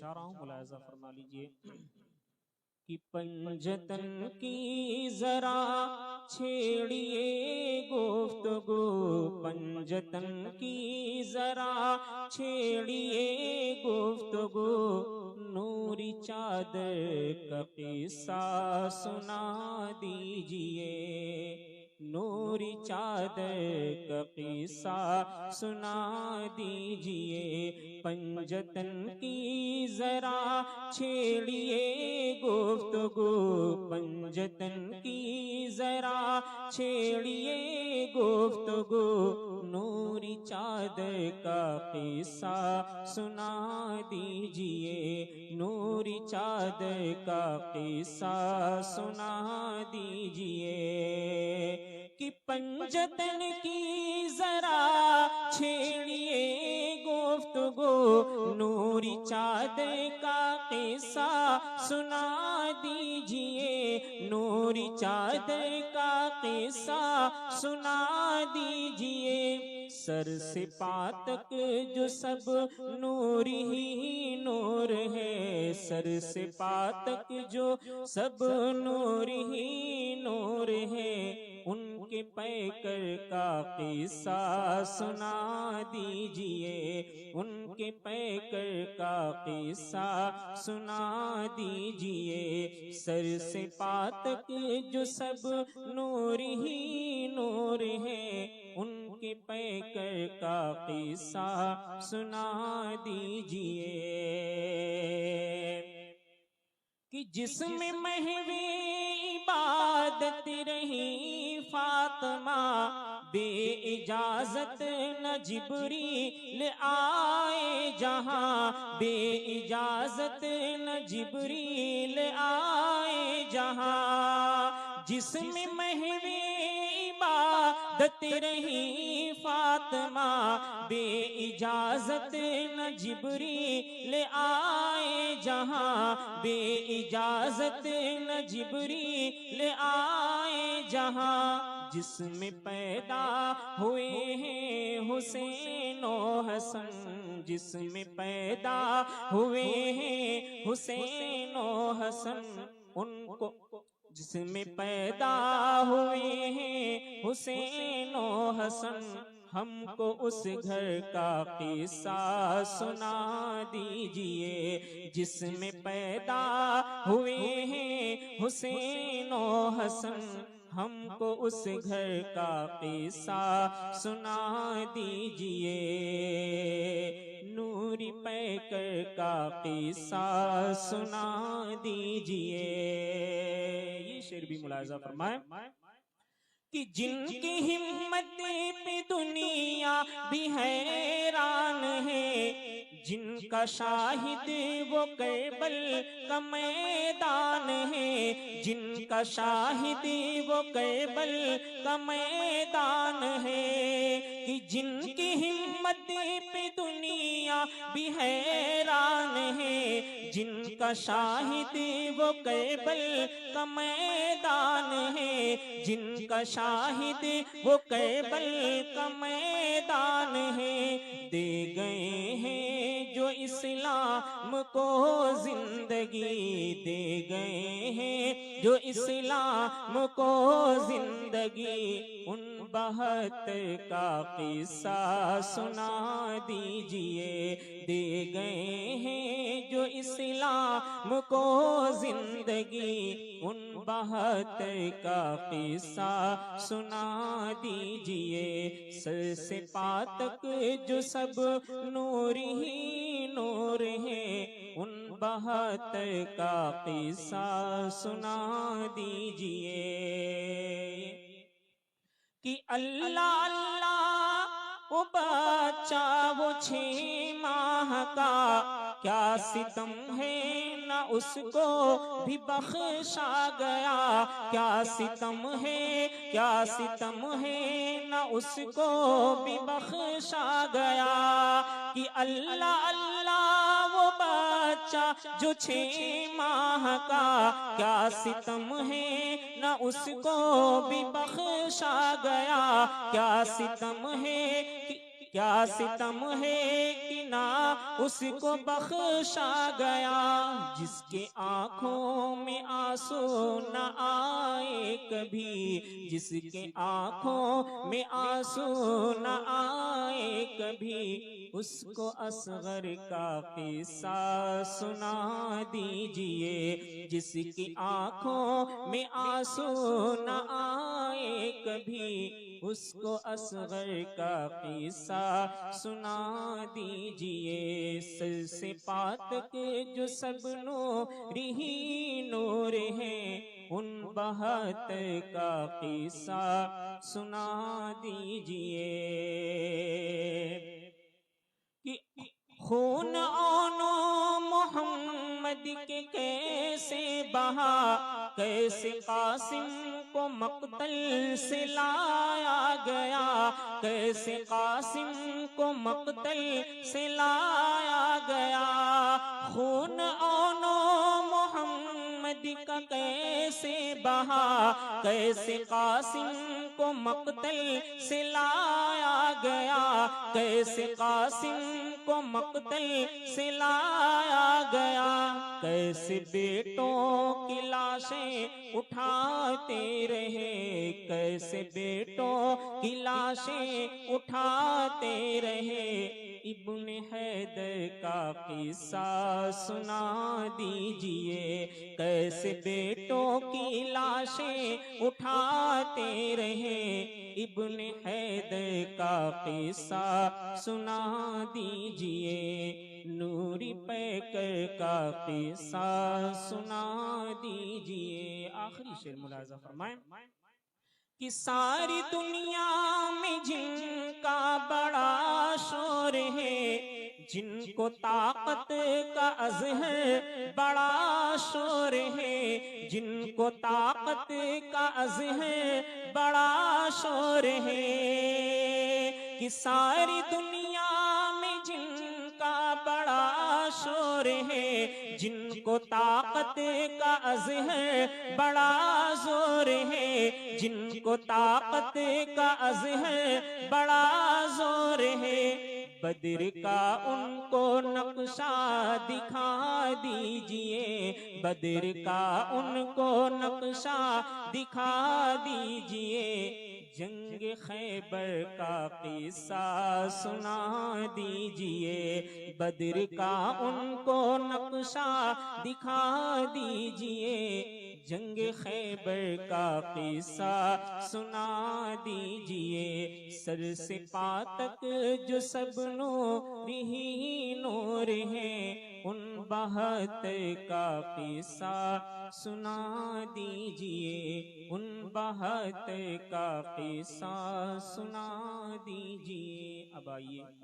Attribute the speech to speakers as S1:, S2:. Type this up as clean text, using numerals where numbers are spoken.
S1: چاہ رہا ہوں، ملاحظہ فرما لیجئے کہ پنجتن کی ذرا چھیڑیے گفتگو، پنجتن کی ذرا چھیڑیے گفتگو، نوری چادر کا قصہ سنا دیجئے، نوری چادر کا قصہ سنا دیجئے، پنجتن کی ذرا چھیڑیے گفتگو، پنجتن کی ذرا چھیڑیے گفتگو، نوری چادر کا قصہ سنا دیجئے، نوری چادر کا قصہ سنا دیجئے، کہ پنجتن کی ذرا چھیڑیے گفتگو، نوری چادر کا قصہ سنا دیجئے، نوری چادر کا قصہ سنا دیجئے، سر سے پا تک جو سب نور ہی نور ہے، سر سے پا تک جو سب نور ہی نور ہے، ان کے پیکر کا قصہ سنا دیجئے، ان کے پیکر کا قصہ سنا دیجئے، سر سے پا تک جو سب نور ہی نور ہے، ان کے پیکر کا قصہ سنا دیجئے، کہ جس میں محو عبادت رہی فاطمہ، بے اجازت نہ جبریل آئے جہاں، بے اجازت نہ جبریل آئے جہاں، جس میں محو عبادت رہی فاطمہ، بے اجازت نہ جبریل آئے جہاں، بے اجازت نہ جبریل آئے جہاں، جس میں پیدا ہوئے ہیں حسین و حسن، جس میں پیدا ہوئے ہیں حسین و حسن، ان کو جس میں پیدا ہوئے ہیں حسین و حسن، ہم کو اس گھر کا قصہ سنا دیجئے، جس میں پیدا ہوئے ہیں حسین و حسن، ہم کو اس گھر کا قصہ سنا دیجئے، نوری پیکر کا قصہ سنا دیجئے، یہ شعر بھی ملاحظہ فرمائیں کہ جن کی ہمت پہ دنیا بھی حیران ہے، جن کا شاہد وہ کربل کا میدان ہے، جن کا شاہد وہ کربل کا میدان ہے، کہ جن کی ہمت پہ دنیا بھی حیران ہے، جن کا شاہد وہ کربل کا میدان ہے، جن کا شاہد وہ کربل کا میدان ہے، دے گئے ہیں جو اسلام کو زندگی، دے گئے ہیں جو اسلام کو زندگی، ان 72 کا قصہ سنا دیجئے، دے گئے ہیں جو اسلام کو زندگی، ان 72 کا قصہ سنا دیجئے، سر سے پا تک جو سب نور ہی نور ہے، ان 72 کا قصہ سنا دیجئے، کہ اللہ اللہ وہ بچہ وہ 6 ماہ کا، کیا ستم ہے نہ اس کو بھی بخشا گیا، کیا ستم ہے، کیا ستم ہے نہ اس کو بھی بخشا گیا، کہ اللہ اللہ وہ بچہ جو 6 ماہ کا، کیا ستم ہے نہ اس کو بھی بخشا گیا، کیا ستم ہے کیا ستم ہے کہ نہ اس کو بخشا گیا، جس کے آنکھوں میں آنسو نہ آئے کبھی، جس کے آنکھوں میں آنسو نہ آئے کبھی، اس کو اصغر کا قصہ سنا دیجئے، جس کی آنکھوں میں آنسو نہ آئے کبھی، اس کو اصغر کا قصہ سنا دیجئے۔ سر سے پا تک جو سب نور ہی نور ہیں، ان بہتر کا قصہ سنا دیجئے۔ کہ خون آنو محمد کے کیسے بہا، کیسے قاسم کو مقتل سے لایا گیا، کیسے قاسم کو مقتل سے لایا گیا، خون آنو محمد کا کیسے بہا، کیسے قاسم کو مقتل سے لایا گیا، کیسے قاسم کو مقتل سے لایا گیا، کیسے بیٹوں کی لاشیں اٹھاتے رہے، کیسے بیٹوں کی لاشیں اٹھاتے رہے، ابن حیدر کا قصہ سنا دیجئے، کیسے بیٹوں کی لاشیں اٹھاتے رہے، ابن حیدر کا قصہ سنا دیجئے، نوری پیکر کا قصہ سنا دیجئے۔ آخری شعر ملاحظہ فرمائیں کہ ساری دنیا میں جن کا بڑا شور ہے، جن کو طاقت کا اظہر بڑا شور ہے، جن کو طاقت کا اظہر بڑا شور ہے، کہ ساری دنیا میں جن کا بڑا شور ہے، جن کو طاقت کا اظہر بڑا زور ہے، جن کو طاقت کا اظہر بڑا زور ہے، بدر کا ان کو نقشہ دکھا دیجئے، بدر کا ان کو نقشہ دکھا دیجئے، جنگ خیبر کا قصہ سنا دیجئے، بدر کا ان کو نقشہ دکھا دیجئے، جنگ خیبر کا قصہ سنا دیجئے، سر سے پا تک جو سب نور ہی نور ہیں، ان بہتر کا قصہ سنا دیجئے، ان بہتر کا قصہ سنا دیجئے۔ اب آئیے